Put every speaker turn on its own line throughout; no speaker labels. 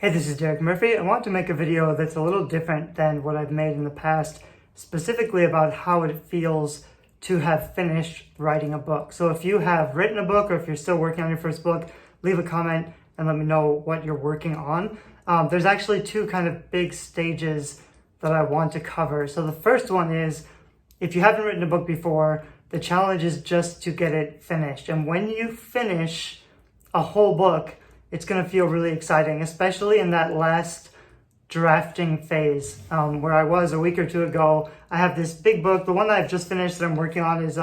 Hey, this is Derek Murphy. I want to make a video that's a little different than what I've made in the past, specifically about how it feels to have finished writing a book. So if you have written a book or if you're still working on your first book, leave a comment and let me know what you're working on. There's actually two kind of big stages that I want to cover. So the first one is, if you haven't written a book before, the challenge is just to get it finished. And when you finish a whole book, it's going to feel really exciting, especially in that last drafting phase where I was a week or two ago. I have this big book. The one that I've just finished that I'm working on is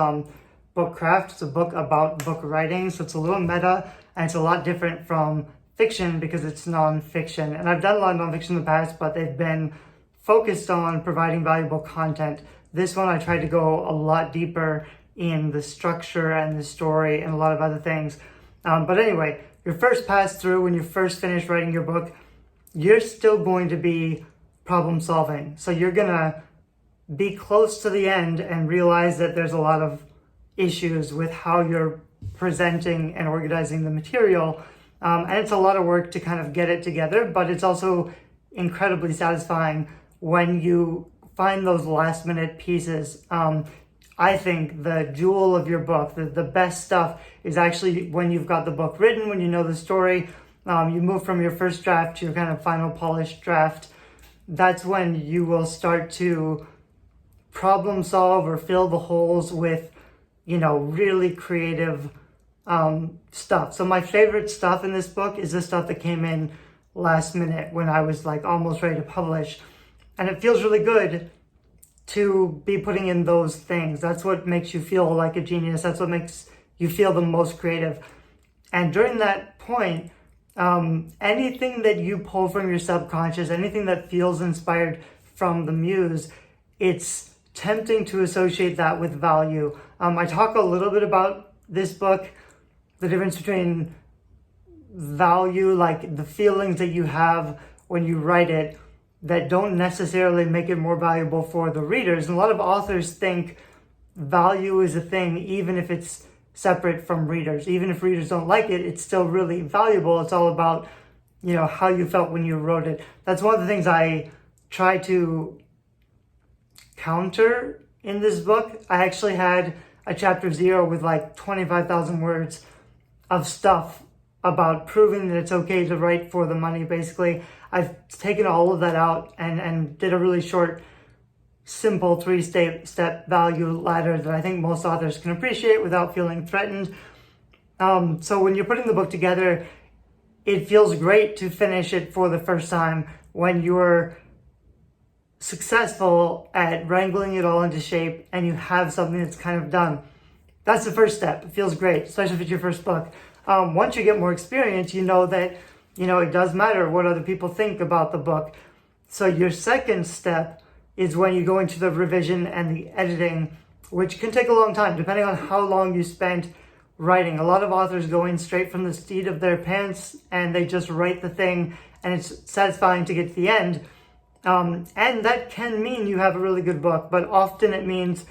Book Craft. It's a book about book writing. So it's a little meta and it's a lot different from fiction because it's nonfiction. And I've done a lot of nonfiction in the past, but they've been focused on providing valuable content. This one, I tried to go a lot deeper in the structure and the story and a lot of other things. But anyway, your first pass through, when you first finish writing your book, you're still going to be problem solving. So you're going to be close to the end and realize that there's a lot of issues with how you're presenting and organizing the material. And it's a lot of work to kind of get it together, but it's also incredibly satisfying when you find those last minute pieces. I think the jewel of your book, the best stuff, is actually when you've got the book written, when you know the story, you move from your first draft to your kind of final polished draft. That's when you will start to problem solve or fill the holes with, really creative stuff. So my favorite stuff in this book is the stuff that came in last minute when I was like almost ready to publish. And it feels really good to be putting in those things. That's what makes you feel like a genius. That's what makes you feel the most creative. And during that point, anything that you pull from your subconscious, anything that feels inspired from the muse, it's tempting to associate that with value. I talk a little bit about this book, the difference between value, like the feelings that you have when you write it, that don't necessarily make it more valuable for the readers. And a lot of authors think value is a thing, even if it's separate from readers. Even if readers don't like it, it's still really valuable. It's all about, how you felt when you wrote it. That's one of the things I try to counter in this book. I actually had a chapter 0 with like 25,000 words of stuff about proving that it's okay to write for the money. Basically, I've taken all of that out and did a really short, simple 3-step value ladder that I think most authors can appreciate without feeling threatened. So when you're putting the book together, it feels great to finish it for the first time when you're successful at wrangling it all into shape and you have something that's kind of done. That's the first step. It feels great, especially if it's your first book. Once you get more experience, you know that, it does matter what other people think about the book. So your second step is when you go into the revision and the editing, which can take a long time, depending on how long you spent writing. A lot of authors go in straight from the seat of their pants and they just write the thing, and it's satisfying to get to the end. And that can mean you have a really good book, but often it means,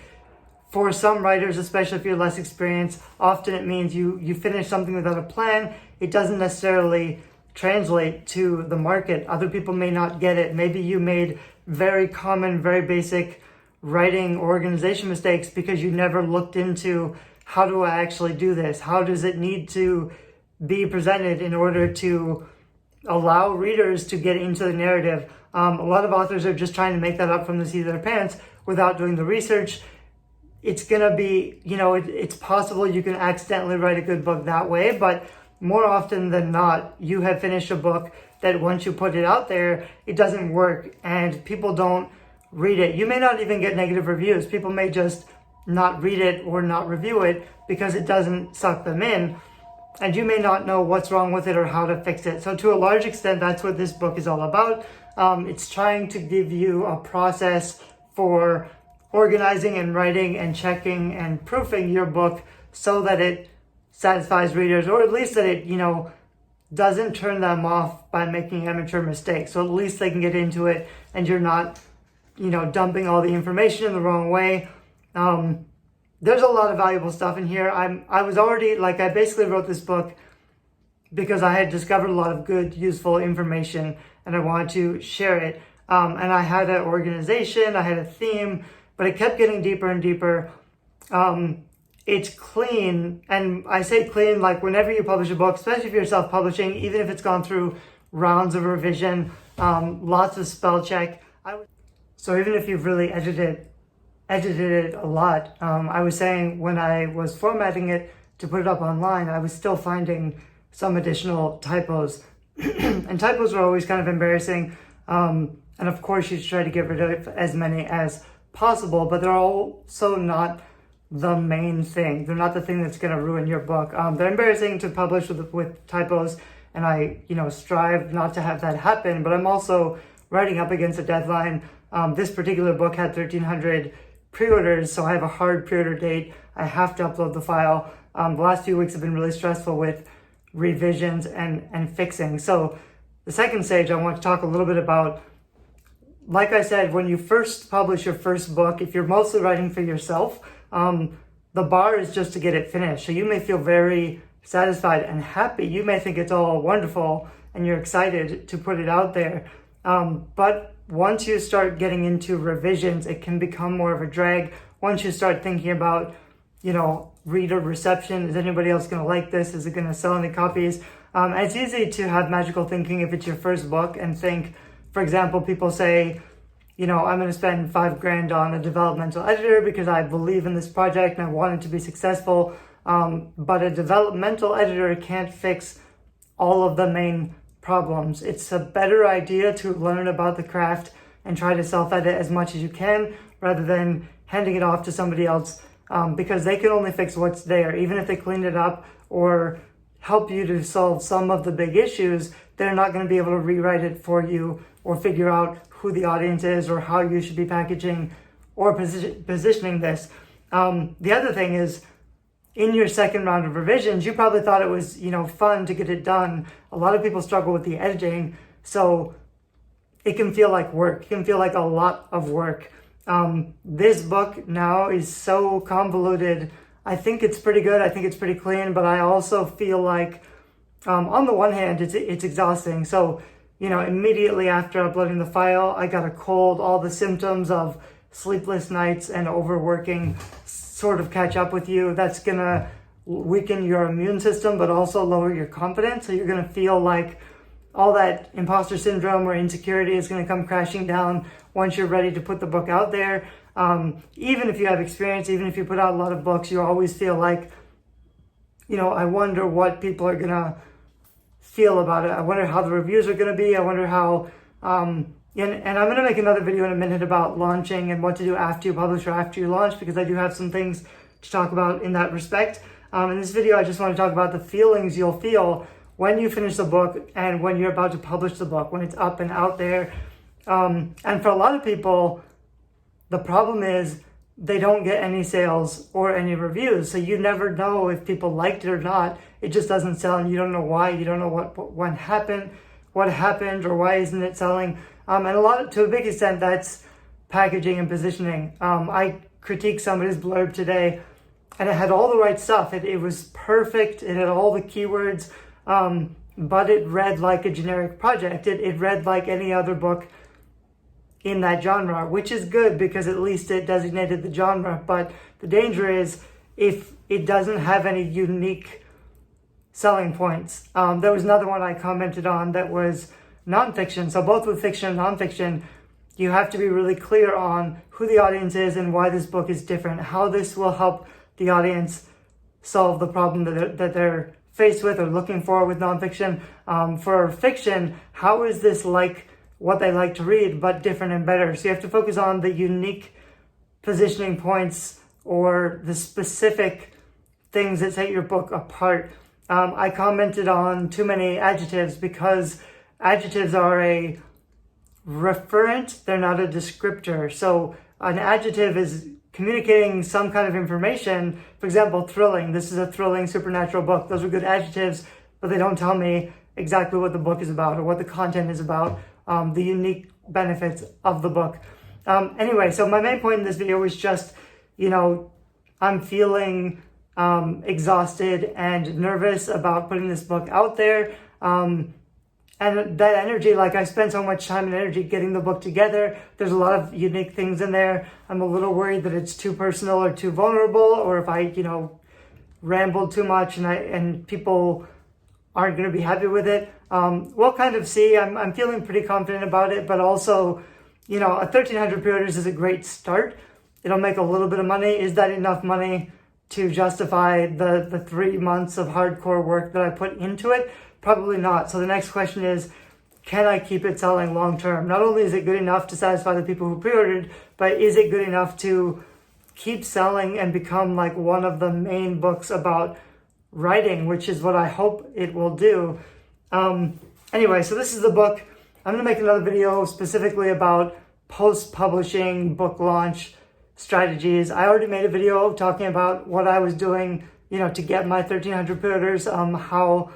for some writers, especially if you're less experienced, often it means you finish something without a plan. It doesn't necessarily translate to the market. Other people may not get it. Maybe you made very common, very basic writing or organization mistakes because you never looked into, how do I actually do this? How does it need to be presented in order to allow readers to get into the narrative? A lot of authors are just trying to make that up from the seat of their pants without doing the research. It's going to be, it's possible you can accidentally write a good book that way, but more often than not, you have finished a book that once you put it out there, it doesn't work and people don't read it. You may not even get negative reviews. People may just not read it or not review it because it doesn't suck them in. And you may not know what's wrong with it or how to fix it. So to a large extent, that's what this book is all about. It's trying to give you a process for organizing and writing and checking and proofing your book so that it satisfies readers, or at least that it, doesn't turn them off by making amateur mistakes. So at least they can get into it and you're not, dumping all the information in the wrong way. There's a lot of valuable stuff in here. I was already, I basically wrote this book because I had discovered a lot of good, useful information and I wanted to share it. And I had an organization, I had a theme, but it kept getting deeper and deeper. It's clean, and I say clean like whenever you publish a book, especially if you're self-publishing, even if it's gone through rounds of revision, lots of spell check. So even if you've really edited it a lot, I was saying when I was formatting it to put it up online, I was still finding some additional typos. And typos are always kind of embarrassing. And of course you should try to get rid of as many as possible, but they're also not the main thing. They're not the thing that's going to ruin your book. They're embarrassing to publish with typos, and I, strive not to have that happen, but I'm also writing up against a deadline. This particular book had 1,300 pre-orders, so I have a hard pre-order date. I have to upload the file. The last few weeks have been really stressful with revisions and fixing. So the second stage, I want to talk a little bit about, like I said, when you first publish your first book, if you're mostly writing for yourself, the bar is just to get it finished. So you may feel very satisfied and happy. You may think it's all wonderful and you're excited to put it out there. But once you start getting into revisions, it can become more of a drag. Once you start thinking about, reader reception, is anybody else going to like this? Is it going to sell any copies? And it's easy to have magical thinking if it's your first book and think, for example, people say, I'm going to spend $5,000 on a developmental editor because I believe in this project and I want it to be successful. But a developmental editor can't fix all of the main problems. It's a better idea to learn about the craft and try to self-edit as much as you can rather than handing it off to somebody else, because they can only fix what's there. Even if they clean it up or help you to solve some of the big issues, they're not going to be able to rewrite it for you or figure out who the audience is or how you should be packaging or positioning this. The other thing is, in your second round of revisions, you probably thought it was, fun to get it done. A lot of people struggle with the editing, so it can feel like work. It can feel like a lot of work. This book now is so convoluted. I think it's pretty good. I think it's pretty clean, but I also feel like, on the one hand, it's exhausting. So, immediately after uploading the file, I got a cold. All the symptoms of sleepless nights and overworking sort of catch up with you. That's gonna weaken your immune system, but also lower your confidence. So you're gonna feel like all that imposter syndrome or insecurity is gonna come crashing down once you're ready to put the book out there. Even if you have experience, even if you put out a lot of books, you always feel like, I wonder what people are gonna feel about it. I wonder how the reviews are gonna be. I wonder how, and I'm going to make another video in a minute about launching and what to do after you publish or after you launch, because I do have some things to talk about in that respect. In this video, I just want to talk about the feelings you'll feel when you finish the book and when you're about to publish the book, when it's up and out there. And for a lot of people, the problem is they don't get any sales or any reviews. So you never know if people liked it or not. It just doesn't sell and you don't know why. You don't know what happened, or why isn't it selling. And to a big extent, that's packaging and positioning. I critiqued somebody's blurb today, and it had all the right stuff. It was perfect. It had all the keywords, but it read like a generic project. It read like any other book in that genre, which is good because at least it designated the genre. But the danger is if it doesn't have any unique selling points. There was another one I commented on that was nonfiction. So both with fiction and nonfiction, you have to be really clear on who the audience is and why this book is different, how this will help the audience solve the problem that they're faced with or looking for with nonfiction. For fiction, how is this like what they like to read, but different and better? So you have to focus on the unique positioning points or the specific things that set your book apart. I commented on too many adjectives because adjectives are a referent, they're not a descriptor. So an adjective is communicating some kind of information. For example, thrilling. This is a thrilling supernatural book. Those are good adjectives, but they don't tell me exactly what the book is about or what the content is about, the unique benefits of the book. Anyway, so my main point in this video was just, I'm feeling exhausted and nervous about putting this book out there. And that energy, like I spent so much time and energy getting the book together. There's a lot of unique things in there. I'm a little worried that it's too personal or too vulnerable, or if I, ramble too much and people aren't going to be happy with it. We'll kind of see. I'm feeling pretty confident about it, but also, a 1,300 pre-orders is a great start. It'll make a little bit of money. Is that enough money to justify the 3 months of hardcore work that I put into it? Probably not. So the next question is, can I keep it selling long term? Not only is it good enough to satisfy the people who pre-ordered, but is it good enough to keep selling and become like one of the main books about writing, which is what I hope it will do. Anyway, so this is the book. I'm going to make another video specifically about post-publishing book launch strategies. I already made a video talking about what I was doing, to get my 1,300 pre-orders, how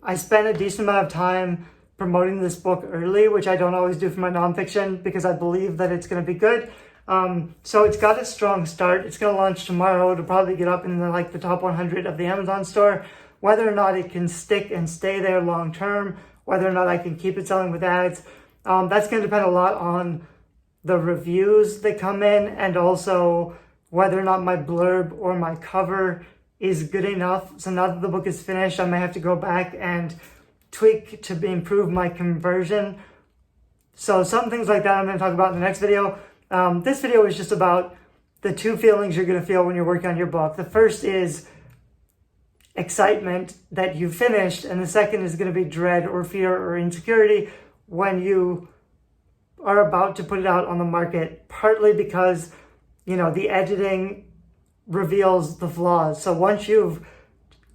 I spent a decent amount of time promoting this book early, which I don't always do for my nonfiction because I believe that it's going to be good. So it's got a strong start. It's going to launch tomorrow. It'll probably get up in the top 100 of the Amazon store. Whether or not it can stick and stay there long term, whether or not I can keep it selling with ads, that's going to depend a lot on the reviews that come in, and also whether or not my blurb or my cover is good enough. So now that the book is finished, I may have to go back and tweak to improve my conversion. So some things like that I'm going to talk about in the next video. This video is just about the two feelings you're going to feel when you're working on your book. The first is excitement that you finished, and the second is going to be dread or fear or insecurity when you are about to put it out on the market, partly because, the editing reveals the flaws. So once you've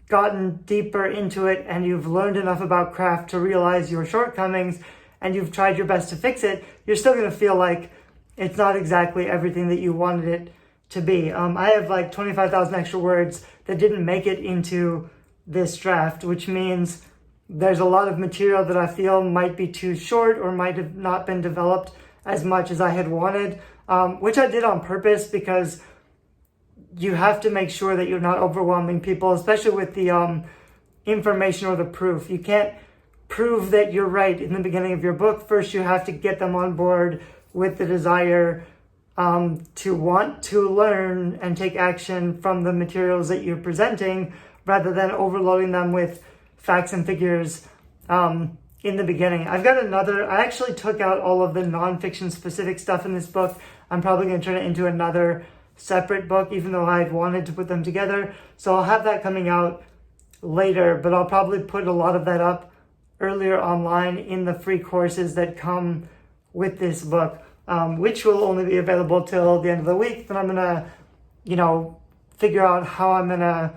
gotten deeper into it and you've learned enough about craft to realize your shortcomings and you've tried your best to fix it, you're still going to feel like it's not exactly everything that you wanted it to be. I have 25,000 extra words that didn't make it into this draft, which means there's a lot of material that I feel might be too short or might have not been developed as much as I had wanted, which I did on purpose because you have to make sure that you're not overwhelming people, especially with the information or the proof. You can't prove that you're right in the beginning of your book. First, you have to get them on board with the desire to want to learn and take action from the materials that you're presenting, rather than overloading them with facts and figures in the beginning. I actually took out all of the nonfiction specific stuff in this book. I'm probably going to turn it into another separate book, even though I'd wanted to put them together. So I'll have that coming out later, but I'll probably put a lot of that up earlier online in the free courses that come with this book, which will only be available till the end of the week. Then I'm going to, figure out how I'm going to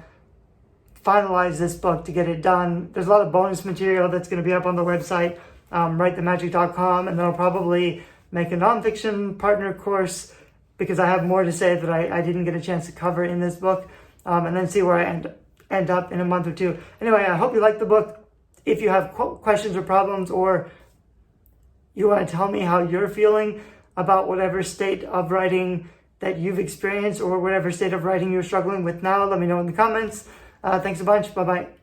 finalize this book to get it done. There's a lot of bonus material that's going to be up on the website, writethemagic.com, and then I'll probably make a nonfiction partner course because I have more to say that I didn't get a chance to cover in this book, and then see where I end up in a month or two. Anyway, I hope you like the book. If you have questions or problems, or you want to tell me how you're feeling about whatever state of writing that you've experienced or whatever state of writing you're struggling with now, let me know in the comments. Thanks a bunch. Bye-bye.